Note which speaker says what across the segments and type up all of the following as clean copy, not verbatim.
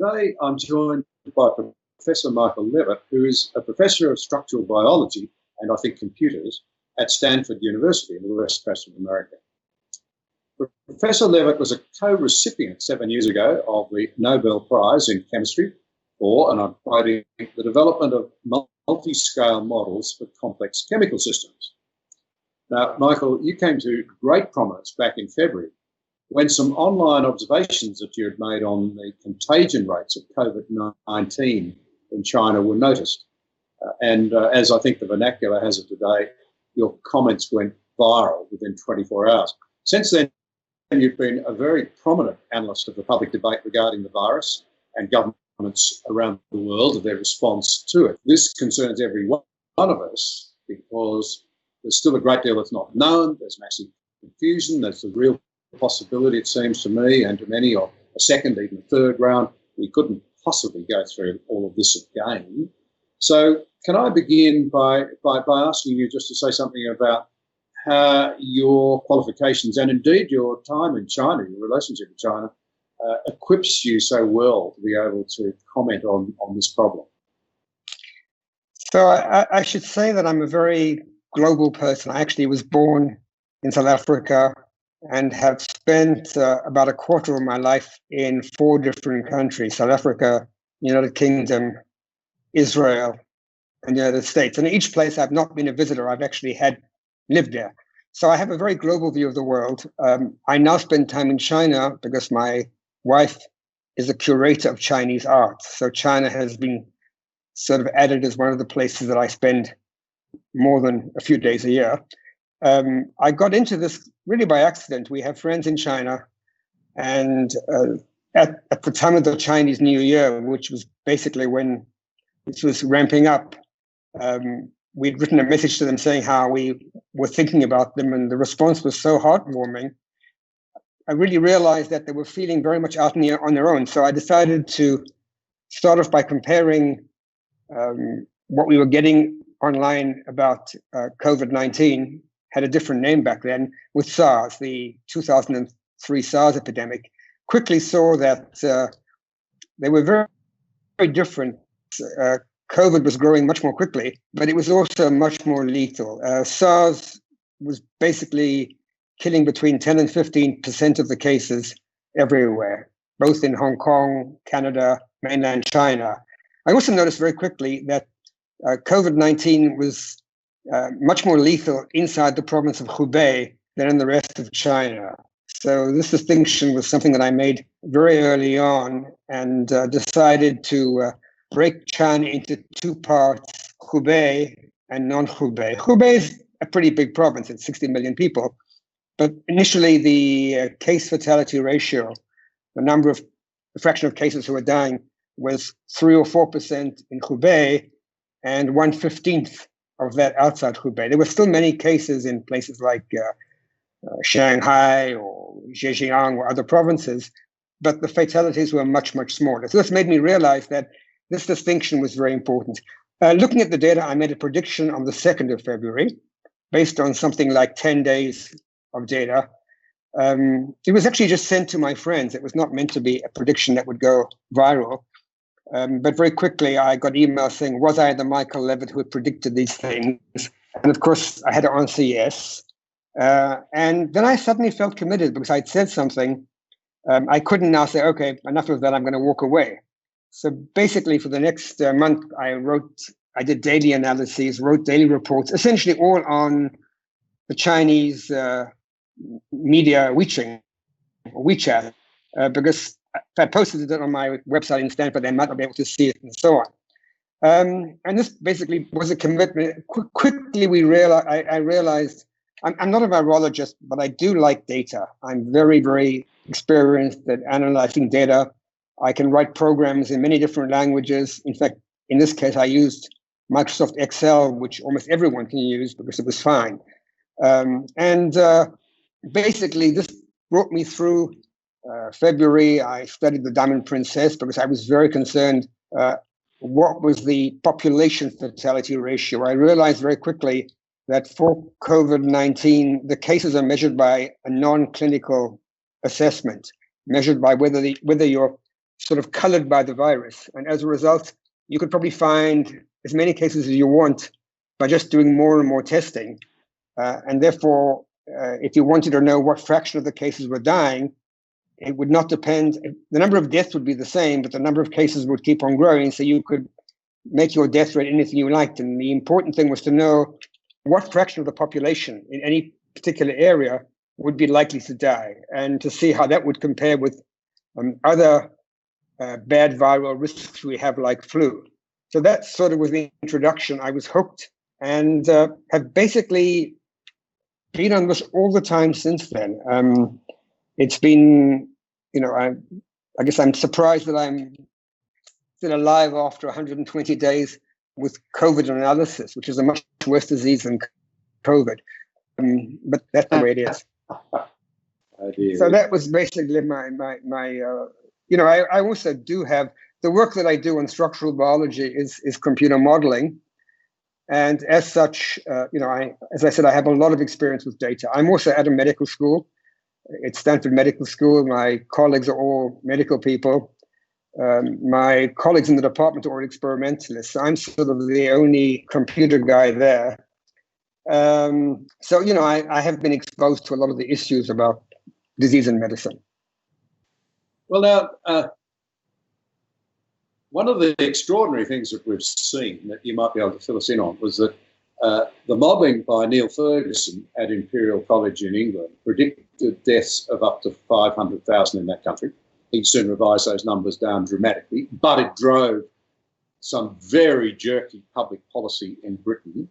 Speaker 1: today I'm joined by Professor Michael Levitt, who is a professor of structural biology and I think computers at Stanford University in the West Coast of America. Professor Levitt was a co-recipient 7 years ago of the Nobel Prize in chemistry for, and I'm quoting, the development of multiscale models for complex chemical systems. Now, Michael, you came to great prominence back in February when some online observations that you had made on the contagion rates of COVID-19 in China were noticed. And as I think the vernacular has it today, your comments went viral within 24 hours. Since then, you've been a very prominent analyst of the public debate regarding the virus and governments around the world and their response to it. This concerns every one of us because there's still a great deal that's not known. There's massive confusion. There's the real possibility, it seems to me, and to many, of a second, even a third round. We couldn't possibly go through all of this again. So can I begin by asking you just to say something about how your qualifications and indeed your time in China, your relationship with China, equips you so well to be able to comment on this problem?
Speaker 2: So I should say that I'm a very global person. I actually was born in South Africa and have spent about a quarter of my life in 4 different countries: South Africa, United Kingdom, Israel, and the United States. And in each place I've not been a visitor, I've actually lived there. So I have a very global view of the world. I now spend time in China because my wife is a curator of Chinese art. So China has been sort of added as one of the places that I spend more than a few days a year. I got into this really by accident. We have friends in China, and at the time of the Chinese New Year, which was basically when this was ramping up, we'd written a message to them saying how we were thinking about them, and the response was so heartwarming. I really realized that they were feeling very much out on their own. So I decided to start off by comparing what we were getting online about COVID-19, had a different name back then, with SARS, the 2003 SARS epidemic. Quickly saw that they were very, very different. COVID was growing much more quickly, but it was also much more lethal. SARS was basically killing between 10 and 15% of the cases everywhere, both in Hong Kong, Canada, mainland China. I also noticed very quickly that COVID-19 was much more lethal inside the province of Hubei than in the rest of China. So this distinction was something that I made very early on, and decided to break China into 2 parts, Hubei and non-Hubei. Hubei is a pretty big province, it's 60 million people. But initially the case fatality ratio, the fraction of cases who were dying, was 3 or 4% in Hubei and 1/15 of that outside Hubei. There were still many cases in places like Shanghai or Zhejiang or other provinces, but the fatalities were much, much smaller. So this made me realize that this distinction was very important. Looking at the data, I made a prediction on the 2nd of February, based on something like 10 days of data. It was actually just sent to my friends. It was not meant to be a prediction that would go viral. But very quickly, I got emails saying, was I the Michael Levitt who had predicted these things? And of course, I had to answer yes. And then I suddenly felt committed because I'd said something. I couldn't now say, okay, enough of that, I'm going to walk away. So basically, for the next month, I did daily analyses, wrote daily reports, essentially all on the Chinese media WeChat, because if I posted it on my website in Stanford, they might not be able to see it and so on. And this basically was a commitment. Quickly, I realized I'm not a virologist, but I do like data. I'm very, very experienced at analyzing data. I can write programs in many different languages. In fact, in this case, I used Microsoft Excel, which almost everyone can use because it was fine. Basically, this brought me through February. I studied the Diamond Princess because I was very concerned what was the population fatality ratio. I realized very quickly that for COVID-19, the cases are measured by a non-clinical assessment, measured by whether your sort of colored by the virus. And as a result, you could probably find as many cases as you want by just doing more and more testing. And therefore, if you wanted to know what fraction of the cases were dying, it would not depend. The number of deaths would be the same, but the number of cases would keep on growing. So you could make your death rate anything you liked. And the important thing was to know what fraction of the population in any particular area would be likely to die, and to see how that would compare with other bad viral risks we have, like flu. So that sort of was the introduction. I was hooked and have basically been on this all the time since then. It's been, I guess I'm surprised that I'm still alive after 120 days with COVID analysis, which is a much worse disease than COVID. But that's the way it is. So that was basically my I also do have the work that I do on structural biology is computer modeling. And as such, as I said, I have a lot of experience with data. I'm also at a medical school. It's Stanford Medical School. My colleagues are all medical people. My colleagues in the department are all experimentalists. I'm sort of the only computer guy there. I have been exposed to a lot of the issues about disease and medicine.
Speaker 1: Well, now, one of the extraordinary things that we've seen that you might be able to fill us in on was that the modelling by Neil Ferguson at Imperial College in England predicted deaths of up to 500,000 in that country. He soon revised those numbers down dramatically, but it drove some very jerky public policy in Britain.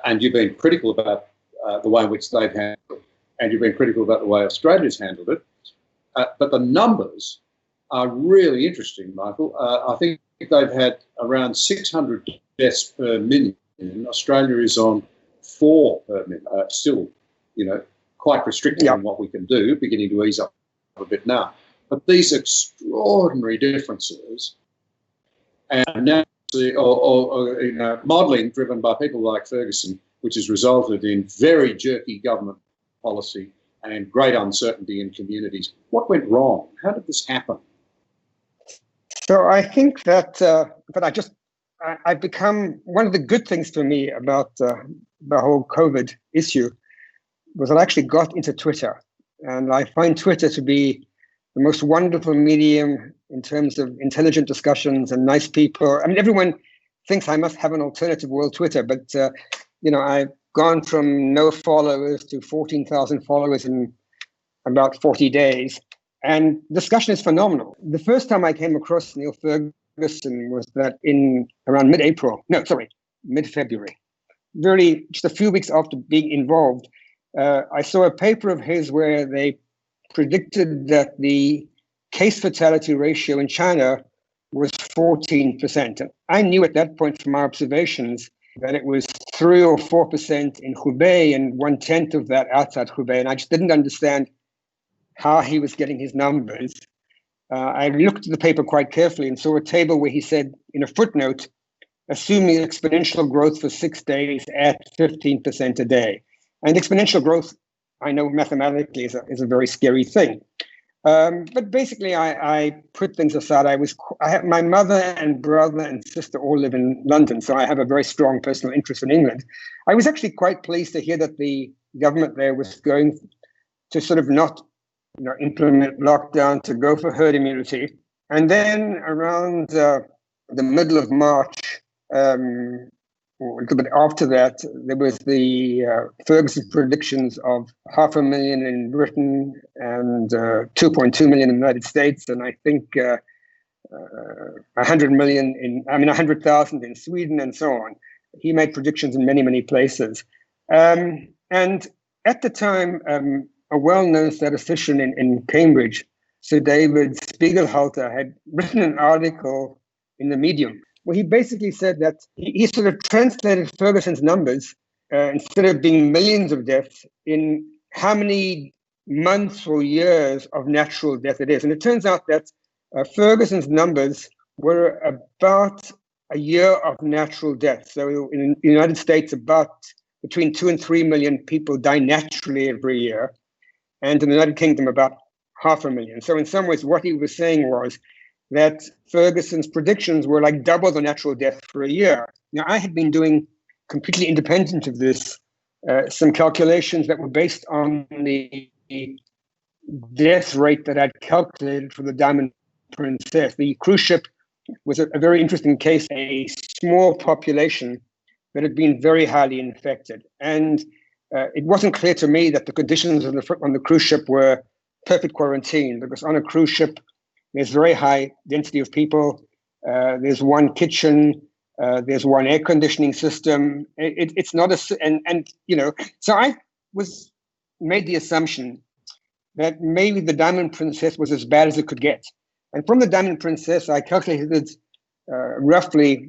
Speaker 1: And you've been critical about the way in which they've handled it, and you've been critical about the way Australia's handled it. But the numbers are really interesting, Michael. I think they've had around 600 deaths per million. Australia is on 4 per million. Still, quite restricted on what we can do, beginning to ease up a bit now. But these extraordinary differences, and now modelling driven by people like Ferguson, which has resulted in very jerky government policy and great uncertainty in communities. What went wrong? How did this happen?
Speaker 2: So I think that I've become, one of the good things for me about the whole COVID issue was I actually got into Twitter. And I find Twitter to be the most wonderful medium in terms of intelligent discussions and nice people. I mean, everyone thinks I must have an alternative world Twitter, but I've gone from no followers to 14,000 followers in about 40 days. And discussion is phenomenal. The first time I came across Neil Ferguson was that around mid-February. Really, just a few weeks after being involved, I saw a paper of his where they predicted that the case fatality ratio in China was 14%. And I knew at that point from my observations that it was 3 or 4% in Hubei and 1/10 of that outside Hubei. And I just didn't understand how he was getting his numbers. I looked at the paper quite carefully and saw a table where he said in a footnote, assuming exponential growth for 6 days at 15% a day. And exponential growth, I know mathematically is a very scary thing. But basically, I put things aside. I have my mother and brother and sister all live in London, so I have a very strong personal interest in England. I was actually quite pleased to hear that the government there was going to sort of not implement lockdown, to go for herd immunity. And then around the middle of March, or a little bit after that, there was the Ferguson predictions of 500,000 in Britain and 2.2 million in the United States, and I think 100,000 in Sweden, and so on. He made predictions in many, many places. And at the time, a well-known statistician in Cambridge, Sir David Spiegelhalter, had written an article in the Medium where he basically said that he sort of translated Ferguson's numbers, instead of being millions of deaths, in how many months or years of natural death it is. And it turns out that Ferguson's numbers were about a year of natural death. So in the United States, about between 2 and 3 million people die naturally every year. And in the United Kingdom, about 500,000. So in some ways, what he was saying was that Ferguson's predictions were like double the natural death for a year. Now, I had been doing, completely independent of this, some calculations that were based on the death rate that I'd calculated for the Diamond Princess. The cruise ship was a very interesting case, a small population that had been very highly infected. And it wasn't clear to me that the conditions on the cruise ship were perfect quarantine, because on a cruise ship, there's very high density of people. There's one kitchen. There's one air conditioning system. It's not so I made the assumption that maybe the Diamond Princess was as bad as it could get. And from the Diamond Princess, I calculated roughly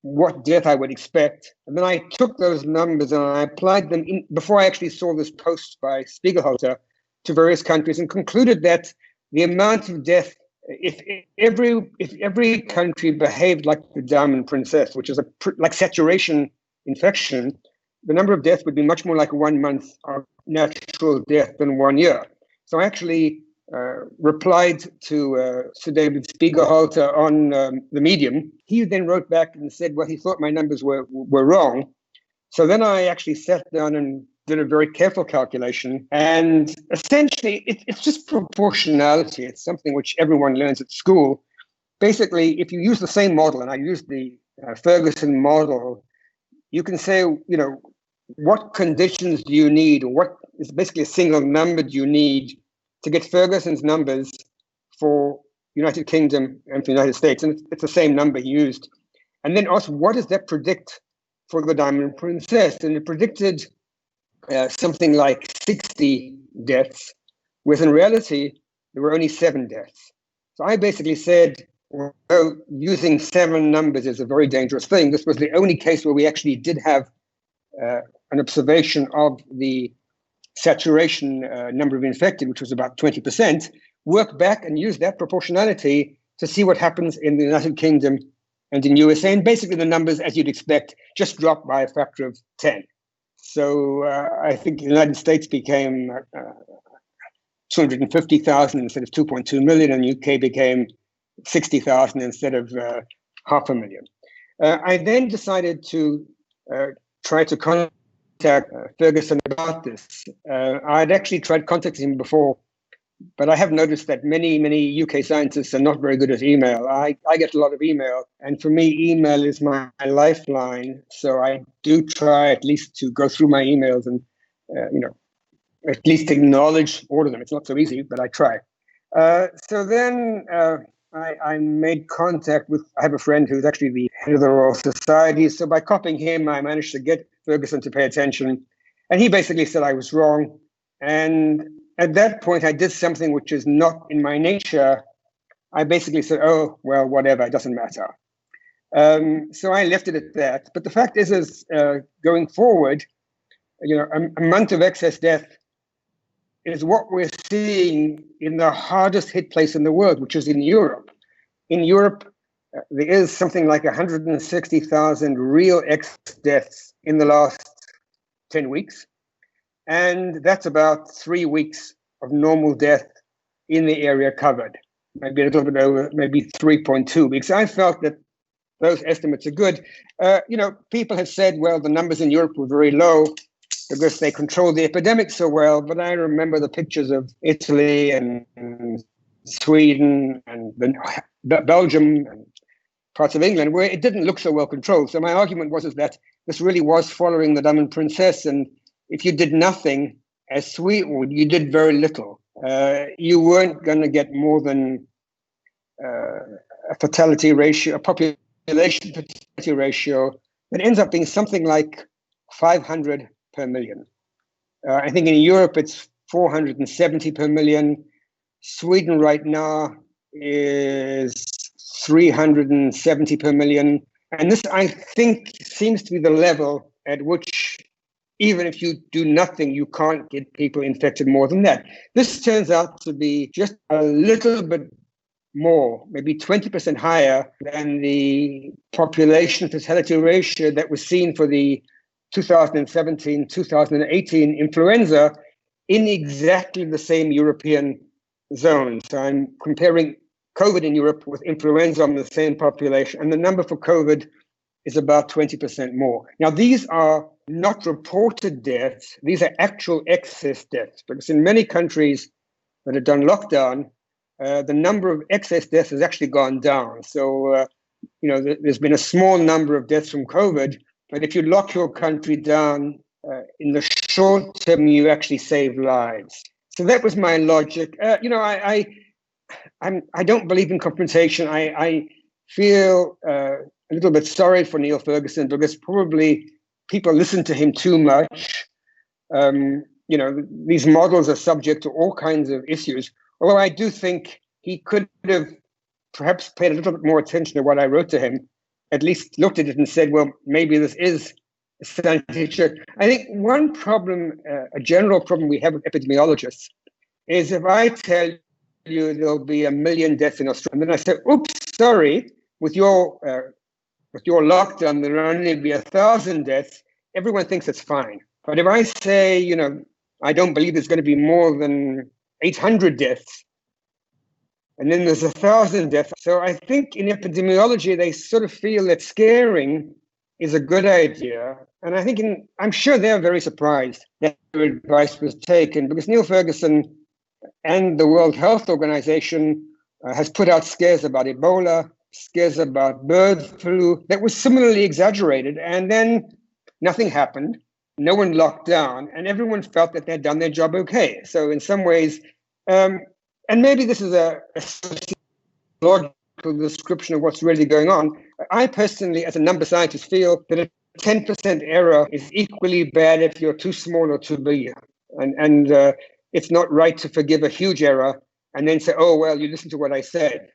Speaker 2: what death I would expect. And then I took those numbers and I applied them before I actually saw this post by Spiegelhalter to various countries, and concluded that the amount of death, if every country behaved like the Diamond Princess, which is like saturation infection, the number of deaths would be much more like 1 month of natural death than 1 year. So I actually replied to Sir David Spiegelhalter on the Medium. He then wrote back and said, well, he thought my numbers were wrong. So then I actually sat down and did a very careful calculation. And essentially, it's just proportionality. It's something which everyone learns at school. Basically, if you use the same model, and I used the Ferguson model, you can say, what conditions do you need, or what is basically a single number do you need to get Ferguson's numbers for United Kingdom and for the United States? And it's the same number he used. And then ask, what does that predict for the Diamond Princess? And it predicted something like 60 deaths, whereas in reality, there were only 7 deaths. So I basically said, well, using 7 numbers is a very dangerous thing. This was the only case where we actually did have an observation of the saturation number of infected, which was about 20%, work back and use that proportionality to see what happens in the United Kingdom and in USA. And basically the numbers, as you'd expect, just dropped by a factor of 10. So I think the United States became 250,000 instead of 2.2 million, and UK became 60,000 instead of 500,000. I then decided to try to contact Ferguson about this. I'd actually tried contacting him before, but I have noticed that many UK scientists are not very good at email. I get a lot of email, and for me, email is my lifeline. So I do try at least to go through my emails and, at least acknowledge all of them. It's not so easy, but I try. So then I made contact with, I have a friend who's actually the head of the Royal Society. So by copying him, I managed to get Ferguson to pay attention. And he basically said I was wrong. And at that point, I did something which is not in my nature. I basically said, oh, well, whatever, it doesn't matter. So I left it at that. But the fact is going forward, a month of excess death is what we're seeing in the hardest hit place in the world, which is in Europe. In Europe, there is something like 160,000 real excess deaths in the last 10 weeks. And that's about 3 weeks of normal death in the area covered, maybe a little bit over, maybe 3.2 weeks. I felt that those estimates are good. People have said, well, the numbers in Europe were very low because they controlled the epidemic so well. But I remember the pictures of Italy and Sweden and Belgium and parts of England where it didn't look so well controlled. So my argument was that this really was following the Diamond Princess, and if you did nothing, as Sweden, you did very little. You weren't going to get more than a fatality ratio, a population fatality ratio that ends up being something like 500 per million. I think in Europe it's 470 per million. Sweden right now is 370 per million. And this, I think, seems to be the level at which even if you do nothing, you can't get people infected more than that. This turns out to be just a little bit more, maybe 20% higher than the population fatality ratio that was seen for the 2017-2018 influenza in exactly the same European zones. So I'm comparing COVID in Europe with influenza on the same population, and the number for COVID is about 20% more. Now, these are not reported deaths. These are actual excess deaths, because in many countries that have done lockdown, the number of excess deaths has actually gone down. So, there's been a small number of deaths from COVID, but if you lock your country down, in the short term, you actually save lives. So that was my logic. I don't believe in confrontation. I feel a little bit sorry for Neil Ferguson, because probably people listen to him too much. These models are subject to all kinds of issues. Although I do think he could have perhaps paid a little bit more attention to what I wrote to him, at least looked at it and said, well, maybe this is a scientific. I think one problem, a general problem we have with epidemiologists, is if I tell you there'll be 1 million deaths in Australia, and then I say, oops, sorry, with your lockdown, there'll only be 1,000 deaths, everyone thinks it's fine. But if I say, I don't believe there's going to be more than 800 deaths, and then there's 1,000 deaths. So I think in epidemiology, they sort of feel that scaring is a good idea. And I think I'm sure they're very surprised that their advice was taken, because Neil Ferguson and the World Health Organization has put out scares about Ebola, scares about bird flu that was similarly exaggerated. And then nothing happened. No one locked down, and everyone felt that they'd done their job okay. So in some ways, and maybe this is a sociological description of what's really going on. I personally, as a number scientist, feel that a 10% error is equally bad if you're too small or too big. And it's not right to forgive a huge error and then say, oh, well, you listened to what I said.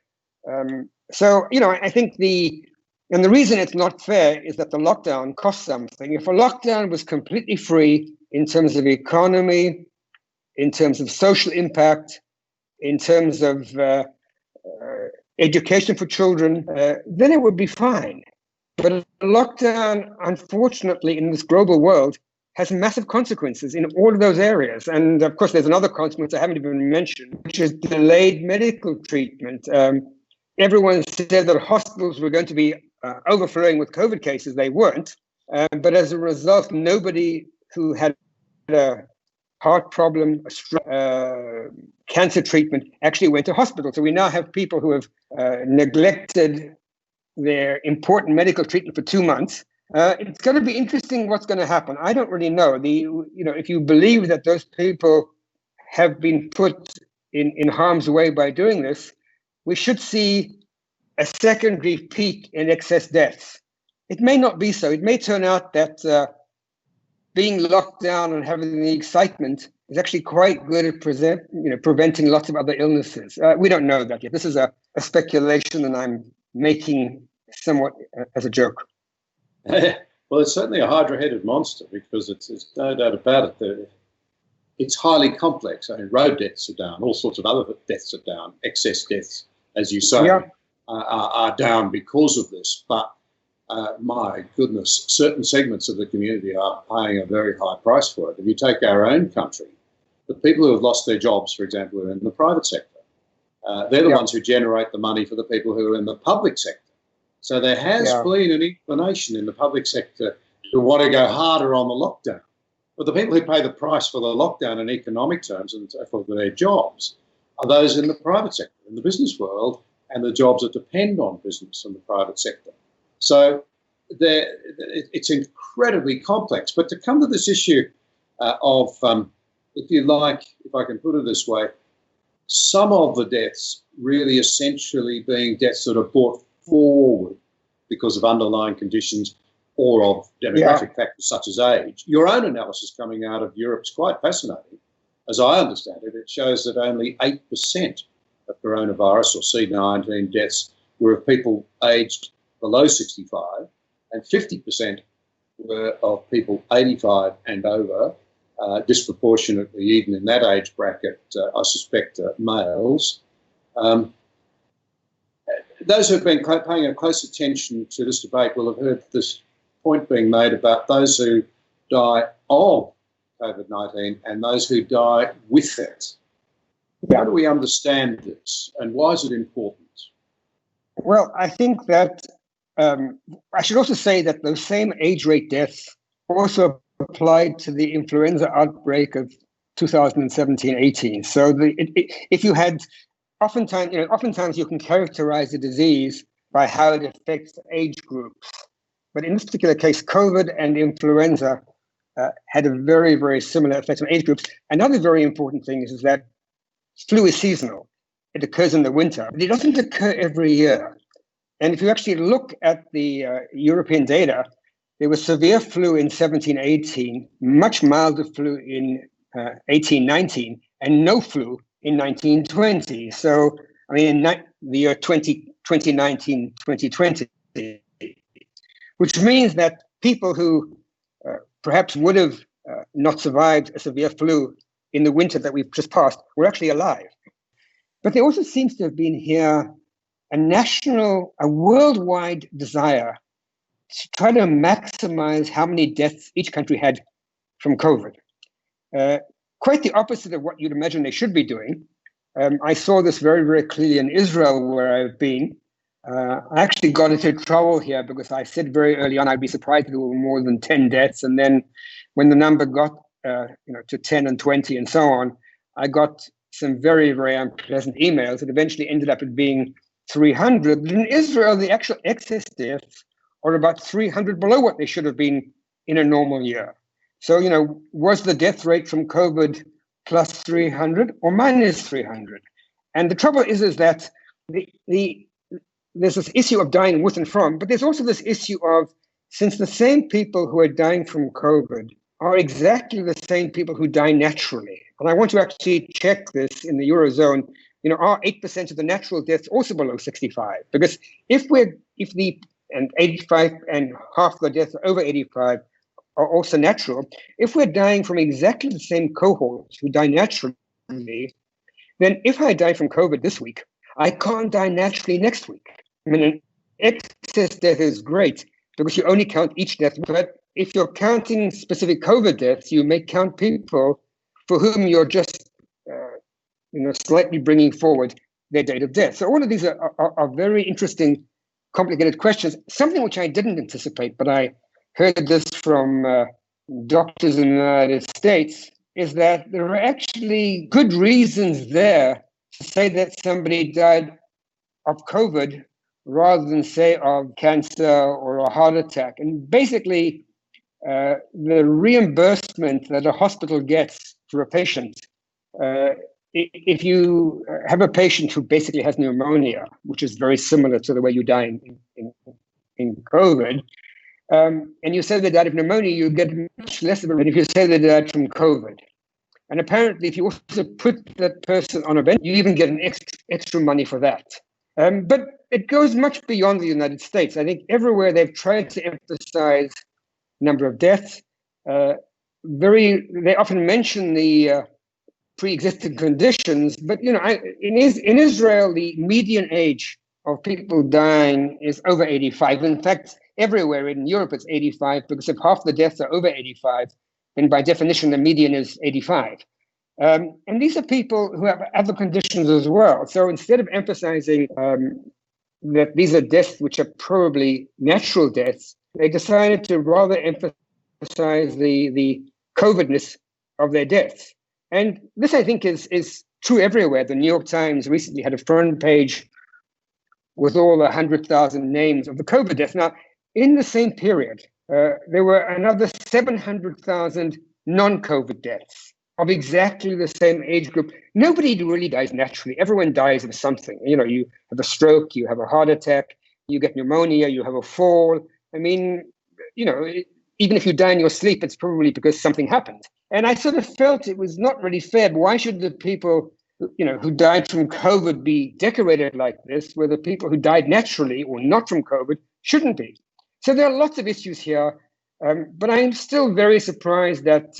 Speaker 2: I think the reason it's not fair is that the lockdown costs something. If a lockdown was completely free in terms of economy, in terms of social impact, in terms of education for children, then it would be fine. But a lockdown, unfortunately, in this global world, has massive consequences in all of those areas. And of course, there's another consequence I haven't even mentioned, which is delayed medical treatment. Everyone said that hospitals were going to be overflowing with COVID cases. They weren't. But as a result, nobody who had a heart problem, cancer treatment actually went to hospital. So we now have people who have neglected their important medical treatment for 2 months. It's going to be interesting what's going to happen. I don't really know. If you believe that those people have been put in harm's way by doing this, we should see a secondary peak in excess deaths. It may not be so. It may turn out that being locked down and having the excitement is actually quite good at preventing lots of other illnesses. We don't know that yet. This is a speculation, and I'm making somewhat as a joke.
Speaker 1: Well, it's certainly a hydra-headed monster, because it's no doubt about it. It's highly complex. I mean, road deaths are down, all sorts of other deaths are down, excess deaths, as you say, are down because of this. But my goodness, certain segments of the community are paying a very high price for it. If you take our own country, the people who have lost their jobs, for example, are in the private sector. They're the ones who generate the money for the people who are in the public sector. So there has been an inclination in the public sector to want to go harder on the lockdown. But the people who pay the price for the lockdown in economic terms and for their jobs are those in the private sector, in the business world, and the jobs that depend on business and the private sector. So it's incredibly complex. But to come to this issue of, if you like, if I can put it this way, some of the deaths really essentially being deaths that are brought forward because of underlying conditions or of demographic factors such as age. Your own analysis coming out of Europe is quite fascinating. As I understand it, it shows that only 8% of coronavirus or C-19 deaths were of people aged below 65, and 50% were of people 85 and over, disproportionately even in that age bracket, I suspect, males. Those who have been paying a close attention to this debate will have heard this point being made about those who die of COVID-19 and those who die with it. How do we understand this, and why is it important?
Speaker 2: Well, I think that I should also say that those same age rate deaths also applied to the influenza outbreak of 2017-18. So if you had, oftentimes you can characterize a disease by how it affects age groups. But in this particular case, COVID and influenza had a very, very similar effect on age groups. Another very important thing is that flu is seasonal. It occurs in the winter, but it doesn't occur every year. And if you actually look at the European data, there was severe flu in 17-18, much milder flu in 18-19, and no flu in 19-20. So, I mean, in the year 2019-2020, which means that people who perhaps would have not survived a severe flu in the winter that we've just passed were actually alive. But there also seems to have been here a worldwide desire to try to maximize how many deaths each country had from COVID. Quite the opposite of what you'd imagine they should be doing. I saw this very, very clearly in Israel, where I've been. I actually got into trouble here because I said very early on I'd be surprised if there were more than 10 deaths. And then when the number got to 10 and 20 and so on, I got some very, very unpleasant emails that eventually ended up at being 300. But in Israel, the actual excess deaths are about 300 below what they should have been in a normal year. So, was the death rate from COVID plus 300 or minus 300? And the trouble is that there's this issue of dying with and from, but there's also this issue of, since the same people who are dying from COVID are exactly the same people who die naturally. And I want to actually check this in the Eurozone. Are 8% of the natural deaths also below 65? Because if 85 and half the deaths over 85 are also natural, if we're dying from exactly the same cohorts who die naturally, then if I die from COVID this week, I can't die naturally next week. I mean, an excess death is great because you only count each death. But if you're counting specific COVID deaths, you may count people for whom you're just slightly bringing forward their date of death. So all of these are very interesting, complicated questions, something which I didn't anticipate, but I heard this from doctors in the United States, is that there are actually good reasons there to say that somebody died of COVID rather than say of cancer or a heart attack. And basically, the reimbursement that a hospital gets for a patient, if you have a patient who basically has pneumonia, which is very similar to the way you die in COVID, and you say they died of pneumonia, you get much less of it than if you say they died from COVID. And apparently, if you also put that person on a bench, you even get an extra money for that. But it goes much beyond the United States. I think everywhere they've tried to emphasize number of deaths. They often mention the pre-existing conditions, but in Israel, the median age of people dying is over 85. In fact, everywhere in Europe it's 85, because if half the deaths are over 85, then by definition the median is 85. And these are people who have other conditions as well. So instead of emphasizing that these are deaths which are probably natural deaths, they decided to rather emphasize the COVIDness of their deaths. And this, I think, is true everywhere. The New York Times recently had a front page with all the 100,000 names of the COVID deaths. Now, in the same period, there were another 700,000 non-COVID deaths of exactly the same age group. Nobody really dies naturally. Everyone dies of something. You have a stroke, you have a heart attack, you get pneumonia, you have a fall. I mean, even if you die in your sleep, it's probably because something happened. And I sort of felt it was not really fair. Why should the people, who died from COVID be decorated like this, where the people who died naturally or not from COVID shouldn't be? So there are lots of issues here. But I'm still very surprised that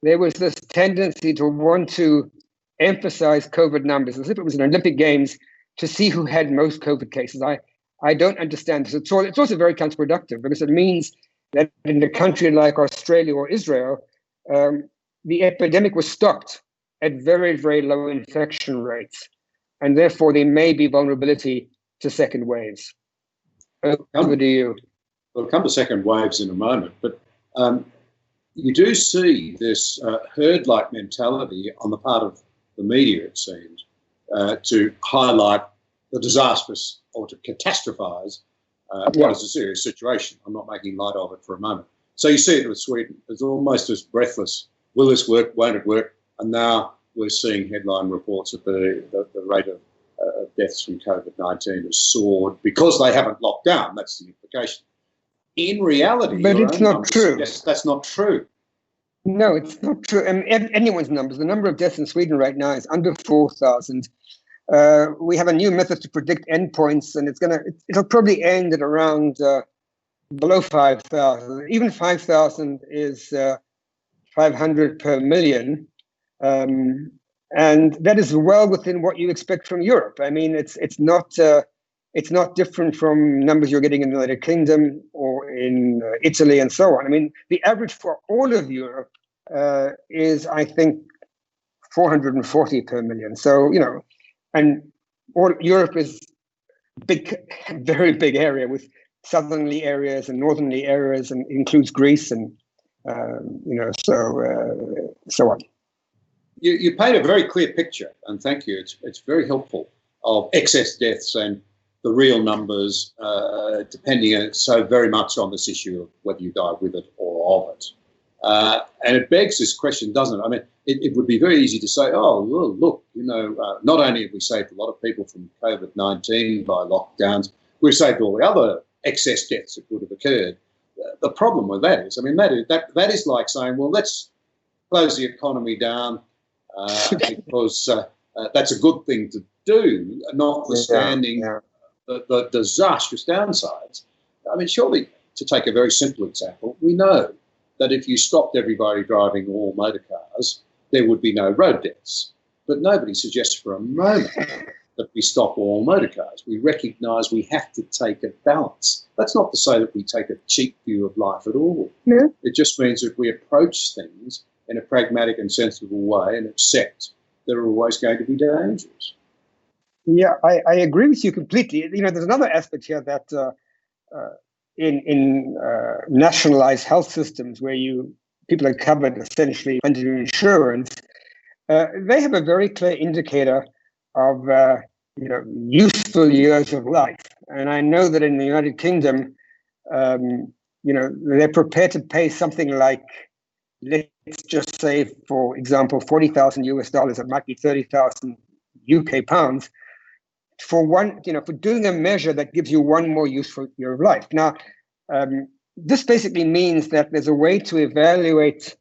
Speaker 2: there was this tendency to want to emphasize COVID numbers as if it was an Olympic Games to see who had most COVID cases. I don't understand this at all. It's also very counterproductive because it means that in a country like Australia or Israel, the epidemic was stopped at very, very low infection rates. And therefore, there may be vulnerability to second waves. Over to you.
Speaker 1: We'll come to second waves in a moment, but you do see this herd-like mentality on the part of the media, it seems, to highlight the disastrous or to catastrophize what is a serious situation. I'm not making light of it for a moment. So you see it with Sweden. It's almost as breathless. Will this work? Won't it work? And now we're seeing headline reports that the rate of deaths from COVID-19 has soared because they haven't locked down. That's the implication. In reality,
Speaker 2: but it's not true.
Speaker 1: Yes, that's not true.
Speaker 2: No, it's not true. Anyone's numbers. The number of deaths in Sweden right now is under 4,000. We have a new method to predict endpoints, and it'll probably end at around below 5,000. Even 5,000 is 500 per million, and that is well within what you expect from Europe. I mean, it's not different from numbers you're getting in the United Kingdom or in Italy and so on. I mean, the average for all of Europe is, I think, 440 per million. So, and all Europe is big, very big area with southerly areas and northerly areas, and includes Greece and so on.
Speaker 1: You paint a very clear picture, and thank you. It's very helpful, of excess deaths and the real numbers, depending so very much on this issue of whether you die with it or of it. And it begs this question, doesn't it? I mean, it would be very easy to say, oh, well, look, not only have we saved a lot of people from COVID-19 by lockdowns, we've saved all the other excess deaths that would have occurred. The problem with that is, I mean, that is like saying, well, let's close the economy down because that's a good thing to do, notwithstanding the disastrous downsides. I mean, surely, to take a very simple example, we know that if you stopped everybody driving all motor cars, there would be no road deaths. But nobody suggests for a moment that we stop all motor cars. We recognise we have to take a balance. That's not to say that we take a cheap view of life at all.
Speaker 2: No.
Speaker 1: It just means that we approach things in a pragmatic and sensible way and accept there are always going to be dangers.
Speaker 2: Yeah, I agree with you completely. There's another aspect here that in nationalized health systems where people are covered essentially under insurance, they have a very clear indicator of useful years of life. And I know that in the United Kingdom, they're prepared to pay something like, let's just say, for example, $40,000 it might be 30,000 UK pounds for for doing a measure that gives you one more useful year of life. Now, this basically means that there's a way to evaluate,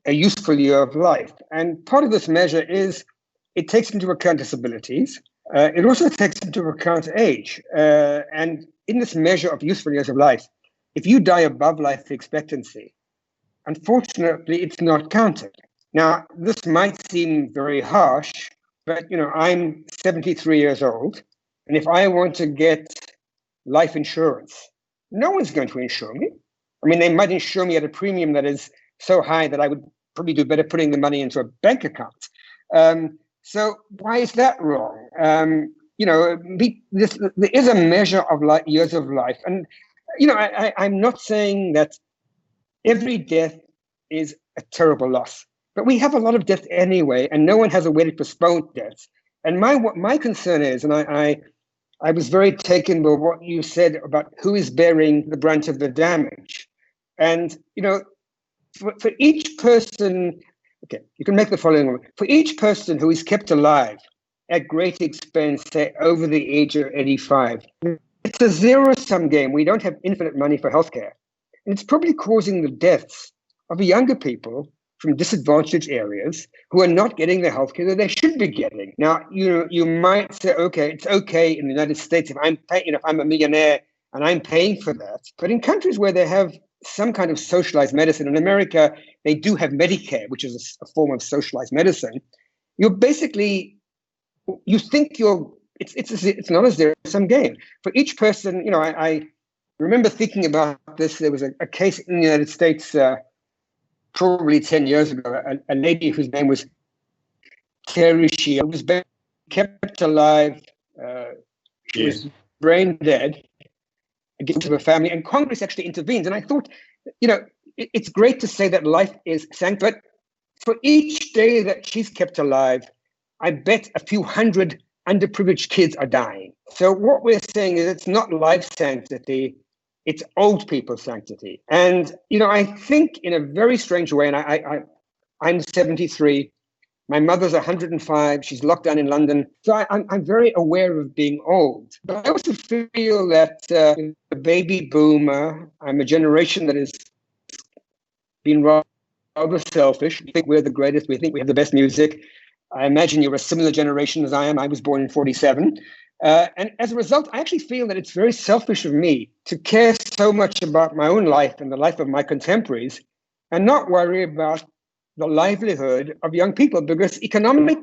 Speaker 2: a useful year of life. And part of this measure is it takes into account disabilities. It also takes into account age. And in this measure of useful years of life, if you die above life expectancy, unfortunately, it's not counted. Now, this might seem very harsh, but, I'm 73 years old. And if I want to get life insurance, no one's going to insure me. I mean, they might insure me at a premium that is so high that I would probably do better putting the money into a bank account. So why is that wrong? There is a measure of years of life. And, I'm not saying that every death is a terrible loss, but we have a lot of deaths anyway, and no one has a way to postpone deaths. And my concern is, and I was very taken by what you said about who is bearing the brunt of the damage. And, for each person, okay, you can make the following one. For each person who is kept alive at great expense, say, over the age of 85, it's a zero-sum game. We don't have infinite money for healthcare. And it's probably causing the deaths of younger people from disadvantaged areas who are not getting the healthcare that they should be getting. Now, you might say, okay, it's okay in the United States if I'm a millionaire and I'm paying for that. But in countries where they have some kind of socialized medicine, in America, they do have Medicare, which is a form of socialized medicine. You think it's not a zero-sum game. For each person, I remember thinking about this. There was a case in the United States probably 10 years ago, a lady whose name was care is she? She was kept alive. She was brain dead against her family, and Congress actually intervened. And I thought, it's great to say that life is sanctioned, but for each day that she's kept alive, I bet a few hundred underprivileged kids are dying. So what we're saying is it's not life sanctity, it's old people's sanctity. And, I think in a very strange way, and I'm 73, my mother's 105, she's locked down in London. So I'm very aware of being old. But I also feel that the baby boomer, I'm a generation that has been rather selfish. We think we're the greatest, we think we have the best music. I imagine you're a similar generation as I am. I was born in 47. And as a result, I actually feel that it's very selfish of me to care so much about my own life and the life of my contemporaries and not worry about the livelihood of young people, because economic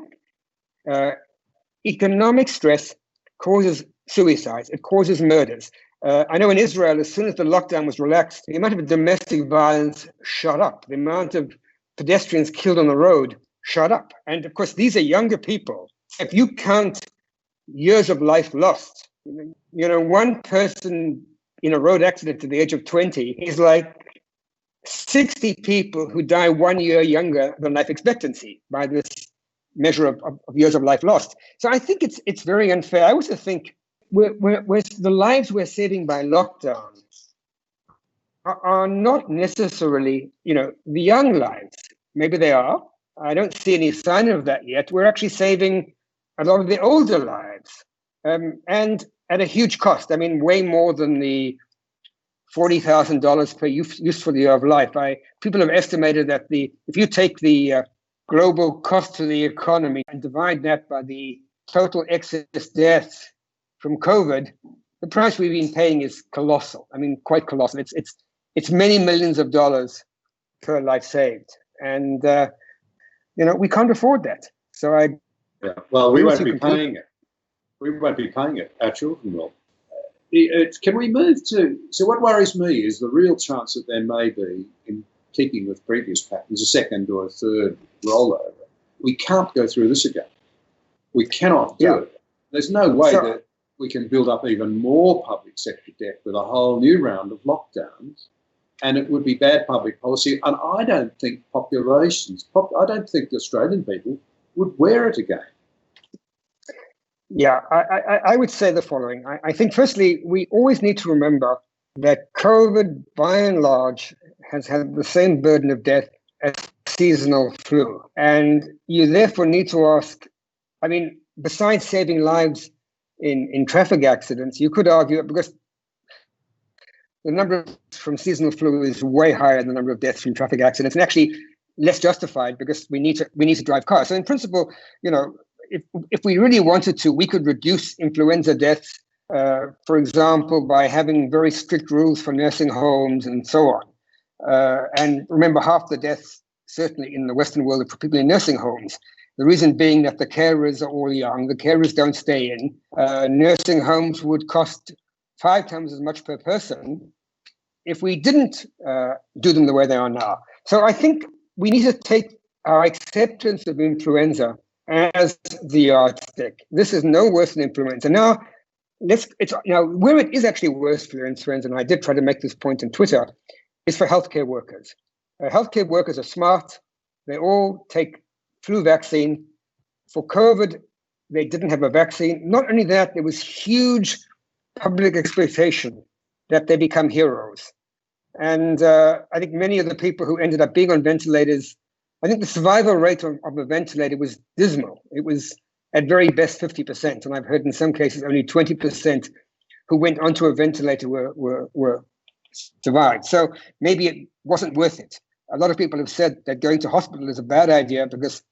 Speaker 2: stress causes suicides, it causes murders. I know in Israel, as soon as the lockdown was relaxed, the amount of domestic violence shot up. The amount of pedestrians killed on the road shot up. And of course, these are younger people. If you count years of life lost, one person in a road accident at the age of 20 is like 60 people who die 1 year younger than life expectancy by this measure of years of life lost. So I think it's very unfair. I also think we're the lives we're saving by lockdowns are not necessarily, the young lives. Maybe they are. I don't see any sign of that yet. We're actually saving a lot of the older lives, and at a huge cost. I mean, way more than the $40,000 per useful year of life. People have estimated that if you take the global cost to the economy and divide that by the total excess deaths from COVID, the price we've been paying is colossal. I mean, quite colossal. It's many millions of dollars per life saved, and we can't afford that. So
Speaker 1: well, we won't be paying it. We won't be paying it. Our children will. Can we move to? So what worries me is the real chance that there may be, in keeping with previous patterns, a second or a third rollover. We can't go through this again. We cannot do it. There's no way that we can build up even more public sector debt with a whole new round of lockdowns, and it would be bad public policy. And I don't think I don't think the Australian people would wear it again.
Speaker 2: Yeah, I would say the following. I think, firstly, we always need to remember that COVID, by and large, has had the same burden of death as seasonal flu. And you therefore need to ask, I mean, besides saving lives in traffic accidents, you could argue, because the number from seasonal flu is way higher than the number of deaths from traffic accidents, and actually less justified because we need to drive cars. So in principle, if we really wanted to, we could reduce influenza deaths, for example, by having very strict rules for nursing homes and so on. And remember, half the deaths, certainly in the Western world, are for people in nursing homes. The reason being that the carers are all young, the carers don't stay in. Nursing homes would cost 5 times as much per person if we didn't do them the way they are now. So I think we need to take our acceptance of influenza as the yardstick. This is no worse than influenza. Now, where it is actually worse for influenza, and I did try to make this point on Twitter, is for healthcare workers. Healthcare workers are smart. They all take flu vaccine. For COVID, they didn't have a vaccine. Not only that, there was huge public expectation that they become heroes. And I think many of the people who ended up being on ventilators, I think the survival rate of a ventilator was dismal. It was at very best 50%. And I've heard in some cases only 20% who went onto a ventilator were survived. So maybe it wasn't worth it. A lot of people have said that going to hospital is a bad idea because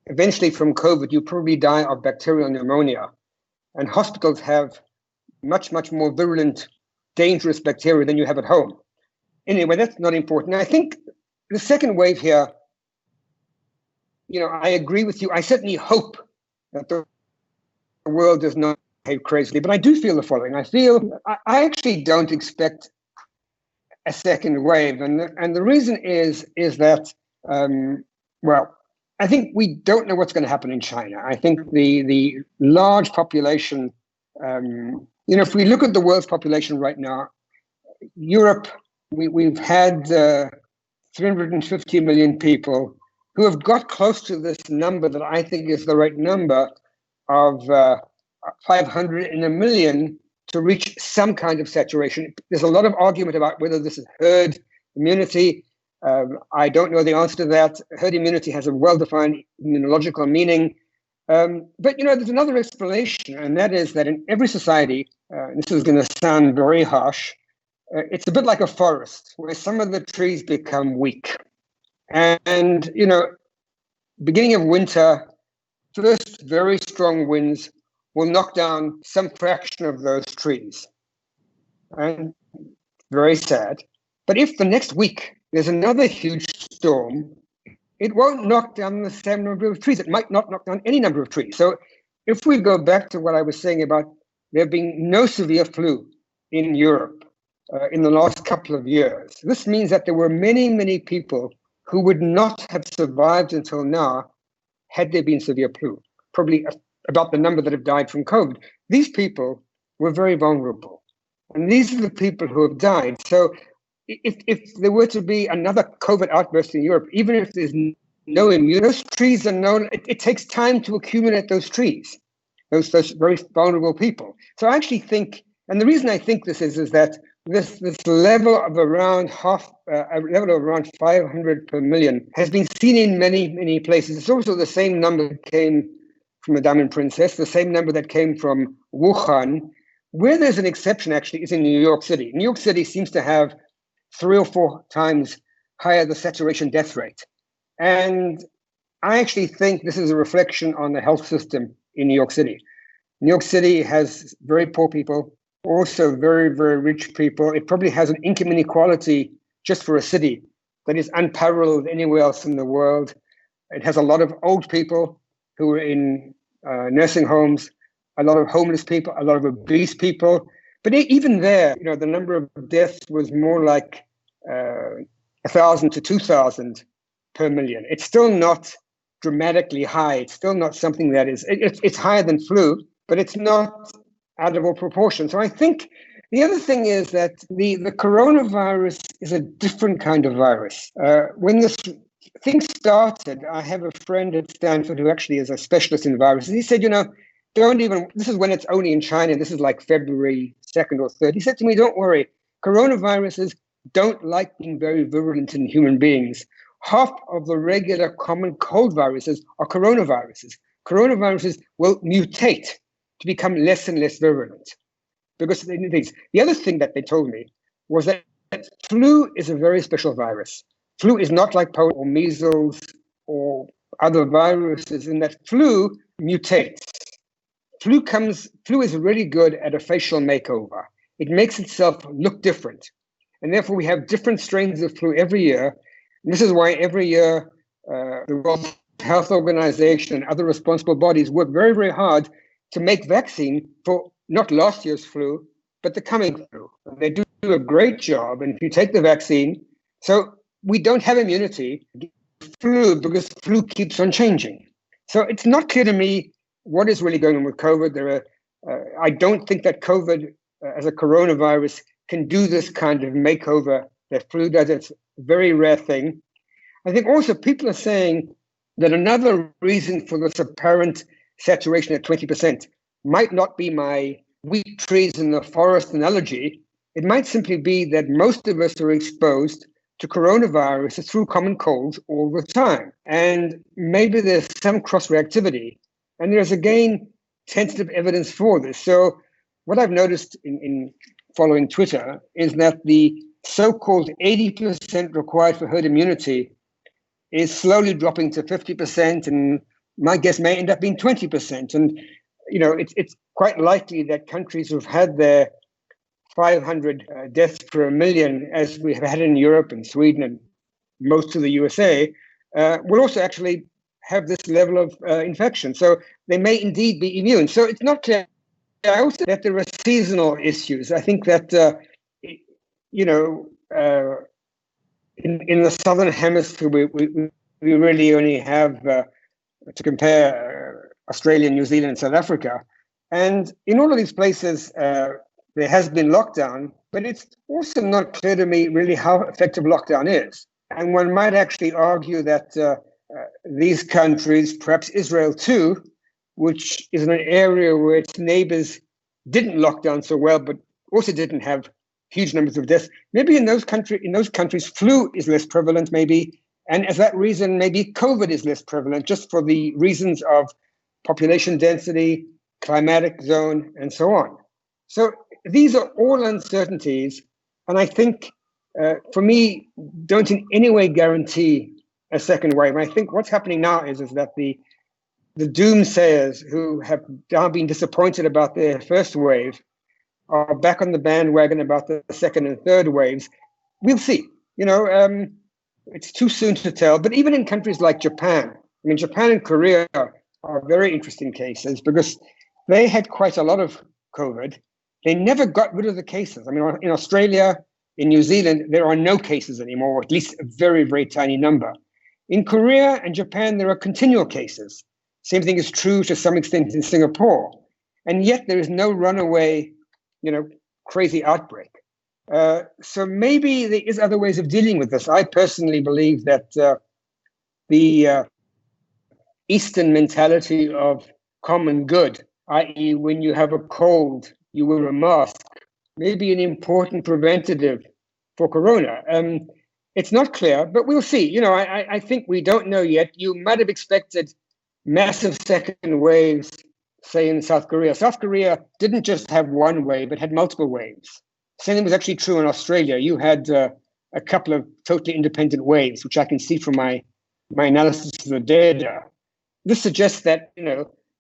Speaker 2: eventually from COVID, you probably die of bacterial pneumonia. And hospitals have much, much more virulent, dangerous bacteria than you have at home. Anyway, that's not important. I think the second wave here, I agree with you. I certainly hope that the world does not behave crazily, but I do feel the following. I actually don't expect a second wave. And the reason is that, I think we don't know what's going to happen in China. I think the large population, if we look at the world's population right now, Europe, we've had 350 million people who have got close to this number that I think is the right number of 500 in a million to reach some kind of saturation. There's a lot of argument about whether this is herd immunity. I don't know the answer to that. Herd immunity has a well-defined immunological meaning. But there's another explanation, and that is that in every society, this is going to sound very harsh, it's a bit like a forest where some of the trees become weak. And, beginning of winter, first very strong winds will knock down some fraction of those trees. And very sad. But if the next week there's another huge storm, it won't knock down the same number of trees. It might not knock down any number of trees. So if we go back to what I was saying about there being no severe flu in Europe in the last couple of years, this means that there were many, many people who would not have survived until now had there been severe flu, probably about the number that have died from COVID. These people were very vulnerable. And these are the people who have died. So if there were to be another COVID outburst in Europe, even if there's no immune, those trees are known, it takes time to accumulate those trees, those very vulnerable people. So I actually think, and the reason I think this is that this level of around 500 per million has been seen in many, many places. It's also the same number that came from the Diamond Princess, the same number that came from Wuhan. Where there's an exception, actually, is in New York City. New York City seems to have 3 or 4 times higher the saturation death rate. And I actually think this is a reflection on the health system in New York City. New York City has very poor people, also very, very rich people. It probably has an income inequality just for a city that is unparalleled anywhere else in the world. It has a lot of old people who are in nursing homes, a lot of homeless people, a lot of obese people. But even there, the number of deaths was more like 1,000 to 2,000 per million. It's still not dramatically high. It's still not something that is, it's higher than flu, but it's not out of all proportion. So I think the other thing is that the coronavirus is a different kind of virus. When this thing started, I have a friend at Stanford who actually is a specialist in viruses. He said, this is when it's only in China. This is like February 2nd or 3rd. He said to me, don't worry, coronaviruses don't like being very virulent in human beings. Half of the regular common cold viruses are coronaviruses. Coronaviruses will mutate to become less and less virulent. Because the other thing that they told me was that flu is a very special virus. Flu is not like polio or measles or other viruses in that flu mutates. Flu is really good at a facial makeover. It makes itself look different. And therefore, we have different strains of flu every year. And this is why every year the World Health Organization and other responsible bodies work very, very hard to make vaccine for not last year's flu, but the coming flu. And they do a great job. And if you take the vaccine, so we don't have immunity against flu because flu keeps on changing. So it's not clear to me what is really going on with COVID. I don't think that COVID as a coronavirus can do this kind of makeover that flu does. It's a very rare thing. I think also people are saying that another reason for this apparent saturation at 20% might not be my weak trees in the forest analogy. It might simply be that most of us are exposed to coronavirus through common colds all the time. And maybe there's some cross-reactivity. And there's, again, tentative evidence for this. So what I've noticed in following Twitter is that the so-called 80% required for herd immunity is slowly dropping to 50%, and my guess may end up being 20%. And, it's quite likely that countries who've had their 500 deaths per million, as we have had in Europe and Sweden and most of the USA, will also actually have this level of infection. So they may indeed be immune. So it's not clear. I also think that there are seasonal issues. I think that, in the southern hemisphere, we really only have to compare Australia, New Zealand, and South Africa. And in all of these places, there has been lockdown, but it's also not clear to me really how effective lockdown is. And one might actually argue that these countries, perhaps Israel too, which is an area where its neighbors didn't lock down so well, but also didn't have huge numbers of deaths. Maybe in those countries, flu is less prevalent, maybe, and as that reason, maybe COVID is less prevalent, just for the reasons of population density, climatic zone, and so on. So these are all uncertainties, and I think, for me, don't in any way guarantee a second wave. I think what's happening now is that the doomsayers who have now been disappointed about their first wave are back on the bandwagon about the second and third waves. We'll see. It's too soon to tell. But even in countries like Japan, Japan and Korea are very interesting cases because they had quite a lot of COVID. They never got rid of the cases. In Australia, in New Zealand, there are no cases anymore, or at least a very, very tiny number. In Korea and Japan, there are continual cases. Same thing is true to some extent in Singapore. And yet there is no runaway, crazy outbreak. So maybe there is other ways of dealing with this. I personally believe that the Eastern mentality of common good, i.e. when you have a cold, you wear a mask, may be an important preventative for corona. It's not clear, but we'll see. I think we don't know yet. You might have expected massive second waves, say in South Korea. South Korea didn't just have one wave, it had multiple waves. Same thing was actually true in Australia. You had a couple of totally independent waves, which I can see from my analysis of the data. This suggests that,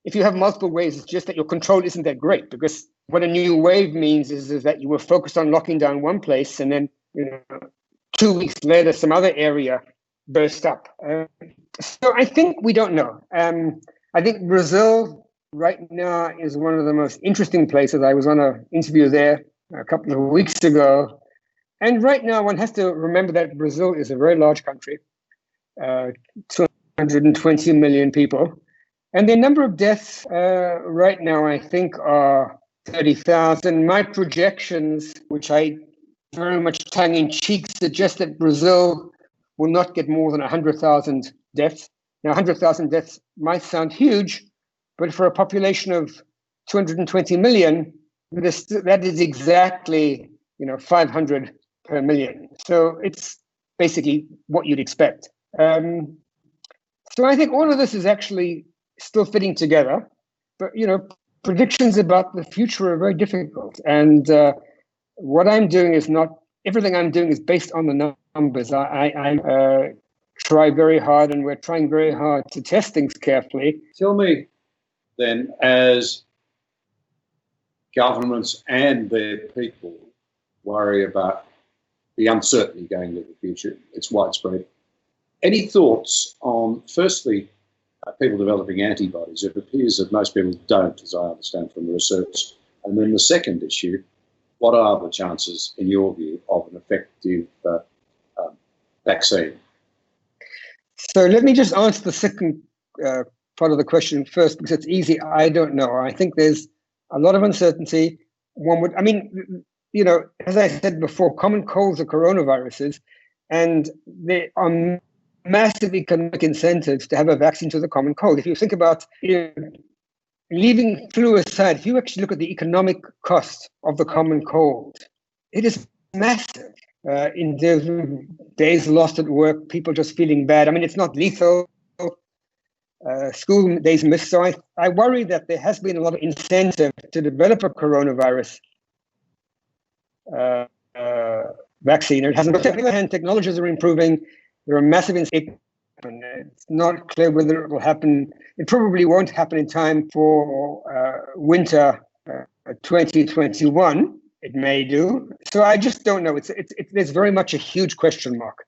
Speaker 2: if you have multiple waves, it's just that your control isn't that great, because what a new wave means is that you were focused on locking down one place, and then 2 weeks later, some other area burst up. So I think we don't know. I think Brazil right now is one of the most interesting places. I was on an interview there a couple of weeks ago. And right now, one has to remember that Brazil is a very large country, 220 million people. And the number of deaths right now, I think, are 30,000. My projections, which I very much tongue-in-cheek, suggest that Brazil will not get more than 100,000 deaths. Now, 100,000 deaths might sound huge, but for a population of 220 million, that is exactly 500 per million. So it's basically what you'd expect. So I think all of this is actually still fitting together, but predictions about the future are very difficult. And what I'm doing is not everything I'm doing is based on the numbers. I try very hard, and we're trying very hard to test things carefully.
Speaker 1: Tell me then, as governments and their people worry about the uncertainty going into the future, it's widespread. Any thoughts on, firstly, people developing antibodies? It appears that most people don't, as I understand from the research. And then the second issue, what are the chances, in your view, of an effective vaccine?
Speaker 2: So let me just answer the second part of the question first, because it's easy. I don't know. I think there's a lot of uncertainty. As I said before, common colds are coronaviruses, and there are massive economic incentives to have a vaccine to the common cold. If you think about leaving flu aside, if you actually look at the economic cost of the common cold, it is massive. In the days lost at work, people just feeling bad. It's not lethal. School days missed. So I worry that there has been a lot of incentive to develop a coronavirus vaccine. It hasn't. On the other hand, technologies are improving. There are massive incentives. It's not clear whether it will happen. It probably won't happen in time for winter 2021. It may do. So I just don't know. There's very much a huge question mark.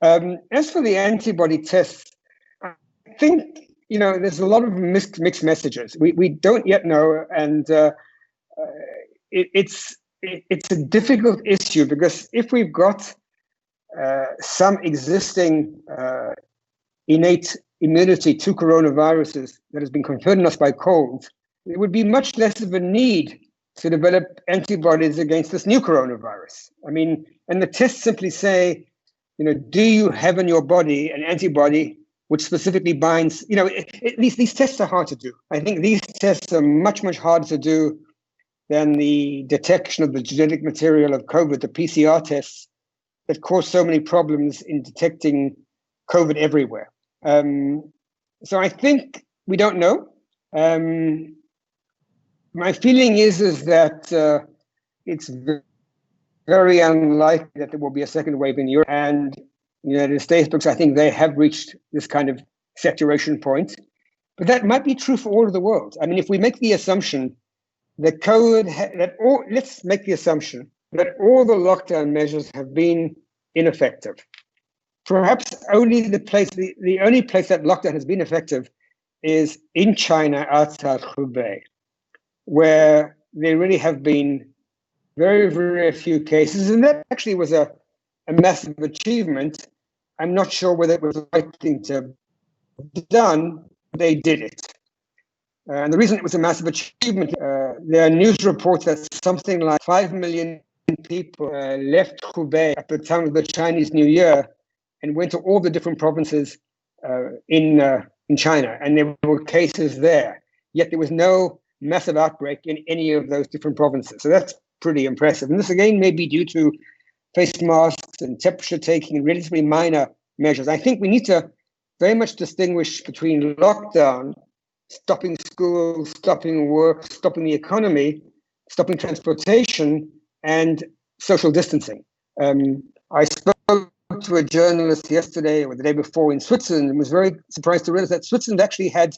Speaker 2: As for the antibody tests, I think there's a lot of mixed messages. We don't yet know, and it's a difficult issue, because if we've got some existing innate immunity to coronaviruses that has been conferred on us by colds, there would be much less of a need to develop antibodies against this new coronavirus. I mean, and the tests simply say, do you have in your body an antibody which specifically binds, these tests are hard to do. I think these tests are much, much harder to do than the detection of the genetic material of COVID, the PCR tests that cause so many problems in detecting COVID everywhere. So I think we don't know. My feeling is that it's very unlikely that there will be a second wave in Europe and the United States, because I think they have reached this kind of saturation point. But that might be true for all of the world. I mean, if we make the assumption that let's make the assumption that all the lockdown measures have been ineffective. Perhaps the only place that lockdown has been effective is in China, outside Hubei, where there really have been very, very few cases. And that actually was a massive achievement. I'm not sure whether it was the right thing to be done. They did it. And the reason it was a massive achievement, there are news reports that something like 5 million people left Hubei at the time of the Chinese New Year and went to all the different provinces in China. And there were cases there. Yet there was no massive outbreak in any of those different provinces. So that's pretty impressive. And this again may be due to face masks and temperature taking and relatively minor measures. I think we need to very much distinguish between lockdown, stopping schools, stopping work, stopping the economy, stopping transportation, and social distancing. I spoke to a journalist yesterday or the day before in Switzerland and was very surprised to realize that Switzerland actually had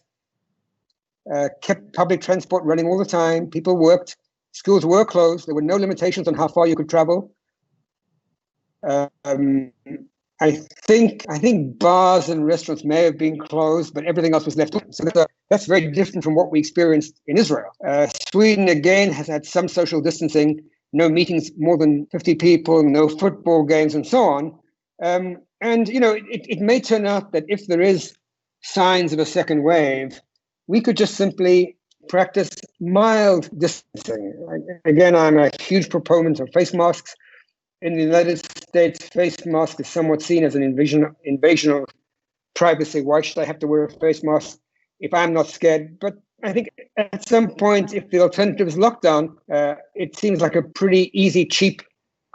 Speaker 2: kept public transport running all the time. People worked, schools were closed. There were no limitations on how far you could travel. I think bars and restaurants may have been closed, but everything else was left open. So that's very different from what we experienced in Israel. Sweden, again, has had some social distancing, no meetings more than 50 people, no football games, and so on. And, it may turn out that if there is signs of a second wave, we could just simply practice mild distancing. Again, I'm a huge proponent of face masks. In the United States, face mask is somewhat seen as an invasion of privacy. Why should I have to wear a face mask if I'm not scared? But I think at some point, if the alternative is lockdown, it seems like a pretty easy, cheap,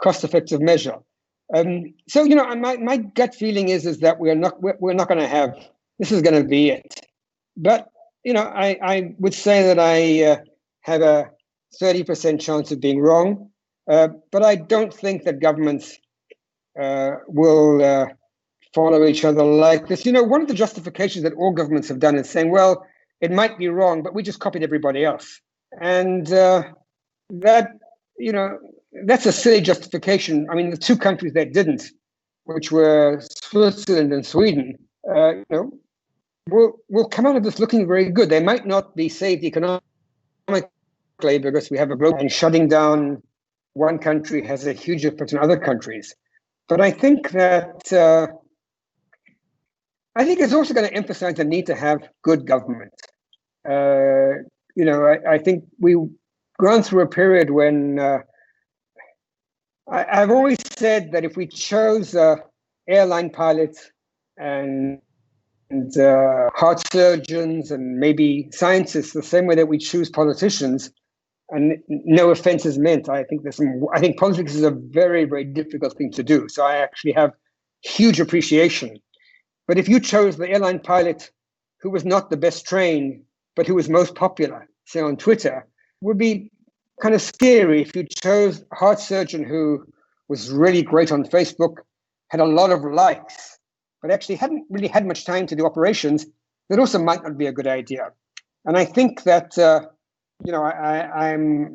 Speaker 2: cost-effective measure. So my gut feeling is that we're not going to have. This is going to be it. But I would say that I have a 30% chance of being wrong. But I don't think that governments will follow each other like this. One of the justifications that all governments have done is saying, well, it might be wrong, but we just copied everybody else. And that's a silly justification. I mean, the two countries that didn't, which were Switzerland and Sweden, will come out of this looking very good. They might not be saved economically because we have a global and shutting down one country has a huge effect on other countries. But I think that it's also going to emphasize the need to have good government. I think we've gone through a period when I've always said that if we chose airline pilots and heart surgeons and maybe scientists the same way that we choose politicians, and no offense is meant. I think politics is a very, very difficult thing to do. So I actually have huge appreciation. But if you chose the airline pilot who was not the best trained, but who was most popular, say on Twitter, would be kind of scary. If you chose a heart surgeon who was really great on Facebook, had a lot of likes, but actually hadn't really had much time to do operations, that also might not be a good idea. And I think that I'm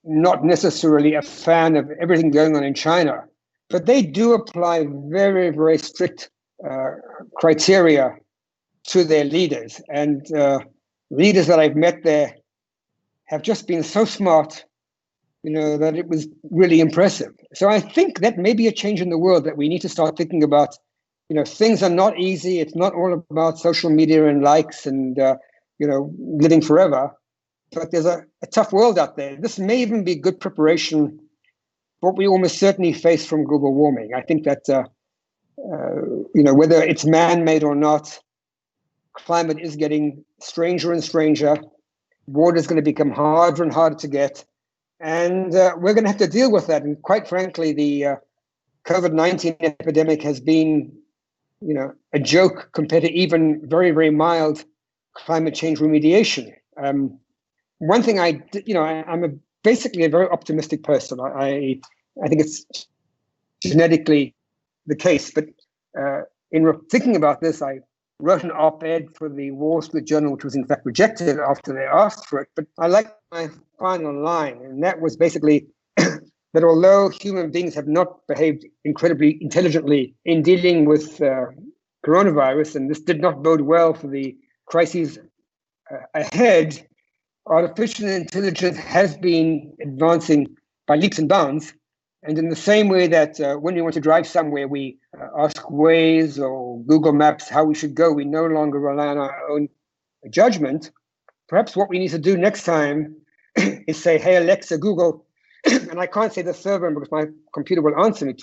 Speaker 2: not necessarily a fan of everything going on in China, but they do apply very, very strict criteria to their leaders. And leaders that I've met there have just been so smart, that it was really impressive. So I think that may be a change in the world that we need to start thinking about things are not easy. It's not all about social media and likes and, living forever. But there's a tough world out there. This may even be good preparation for what we almost certainly face from global warming. I think that, whether it's man-made or not, climate is getting stranger and stranger. Water is going to become harder and harder to get. And we're going to have to deal with that. And quite frankly, the COVID-19 epidemic has been, a joke compared to even very, very mild climate change remediation. One thing I'm basically a very optimistic person. I think it's genetically the case. But in thinking about this, I wrote an op-ed for the Wall Street Journal, which was in fact rejected after they asked for it. But I liked my final line, and that was basically that although human beings have not behaved incredibly intelligently in dealing with coronavirus, and this did not bode well for the crises ahead, artificial intelligence has been advancing by leaps and bounds. And in the same way that when we want to drive somewhere, we ask Waze or Google Maps how we should go, we no longer rely on our own judgment. Perhaps what we need to do next time is say, hey, Alexa, Google, and I can't say the third one because my computer will answer me,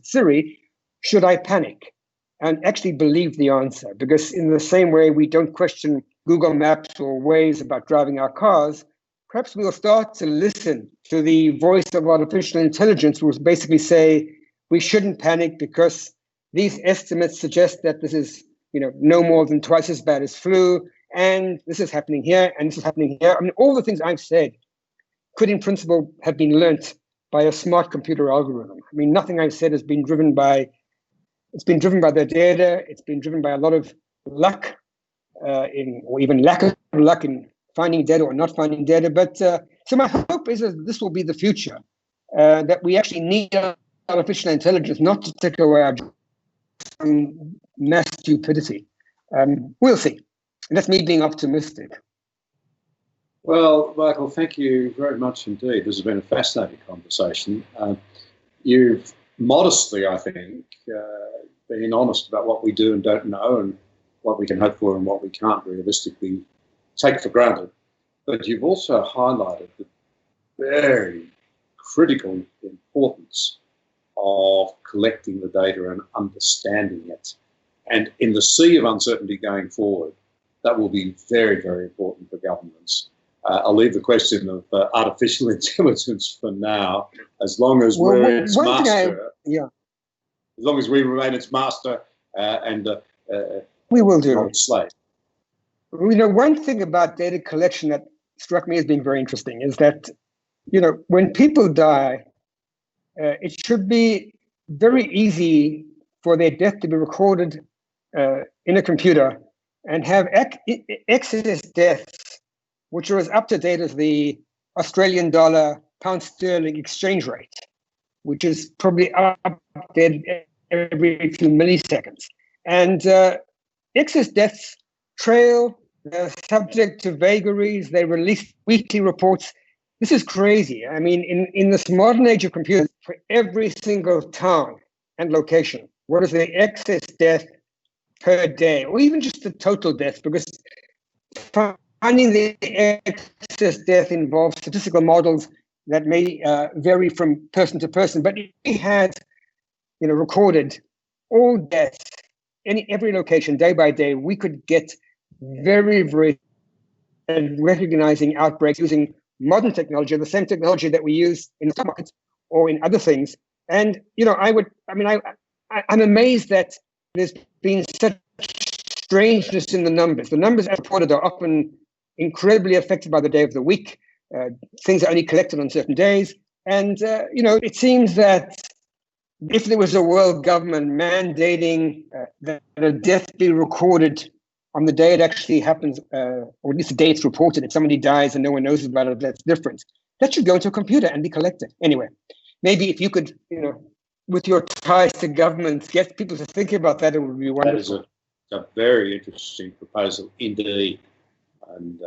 Speaker 2: Siri, should I panic? And actually believe the answer. Because in the same way we don't question Google Maps or Waze about driving our cars, perhaps we'll start to listen to the voice of artificial intelligence, which will basically say we shouldn't panic because these estimates suggest that this is, no more than twice as bad as flu, and this is happening here, and this is happening here. I mean, all the things I've said could, in principle, have been learnt by a smart computer algorithm. I mean, nothing I've said has been driven by. It's been driven by the data. It's been driven by a lot of luck, or even lack of luck in finding data or not finding data. But so my hope is that this will be the future, that we actually need artificial intelligence not to take away our mass stupidity. We'll see. And that's me being optimistic.
Speaker 1: Well, Michael, thank you very much indeed. This has been a fascinating conversation. You've modestly, I think, been honest about what we do and don't know and what we can hope for and what we can't realistically take for granted. But you've also highlighted the very critical importance of collecting the data and understanding it. And in the sea of uncertainty going forward, that will be very, very important for governments. I'll leave the question of artificial intelligence for now, as long as we're its master. As long as we remain its master and
Speaker 2: we will do
Speaker 1: not its slave.
Speaker 2: One thing about data collection that struck me as being very interesting is that, when people die, it should be very easy for their death to be recorded in a computer and have excess deaths, which are as up to date as the Australian dollar pound sterling exchange rate, which is probably updated every few milliseconds. And excess deaths trail, they're subject to vagaries, they release weekly reports. This is crazy. I mean, in this modern age of computers, for every single town and location, what is the excess death per day, or even just the total deaths? Because finding the excess death involves statistical models that may vary from person to person. But if we had, recorded all deaths in every location day by day, we could get very, very recognizing outbreaks using modern technology, the same technology that we use in the stock market or in other things. And I'm amazed that there's been such strangeness in the numbers. The numbers as reported are often incredibly affected by the day of the week. Things are only collected on certain days. And, it seems that if there was a world government mandating that a death be recorded on the day it actually happens, or at least the day it's reported, if somebody dies and no one knows about it, that's different. That should go into a computer and be collected. Anyway, maybe if you could, with your ties to government, get people to think about that, it would be wonderful.
Speaker 1: That is a very interesting proposal indeed. And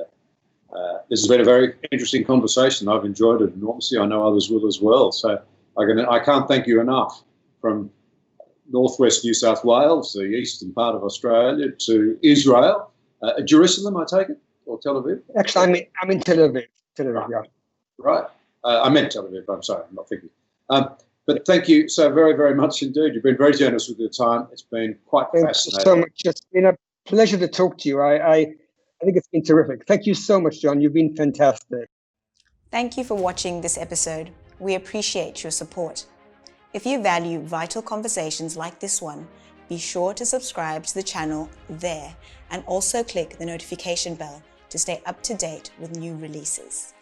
Speaker 1: this has been a very interesting conversation. I've enjoyed it enormously. I know others will as well. So I can't thank you enough from northwest New South Wales, the eastern part of Australia, to Israel, Jerusalem, I take it, or Tel Aviv?
Speaker 2: Actually, I'm in Tel Aviv.
Speaker 1: Right.
Speaker 2: Yeah.
Speaker 1: Right. I meant Tel Aviv. I'm sorry, I'm not thinking. But thank you so very, very much indeed. You've been very generous with your time. It's been quite fascinating.
Speaker 2: Thank you so much. It's been a pleasure to talk to you. I think it's been terrific. Thank you so much, John. You've been fantastic.
Speaker 3: Thank you for watching this episode. We appreciate your support. If you value vital conversations like this one, be sure to subscribe to the channel there and also click the notification bell to stay up to date with new releases.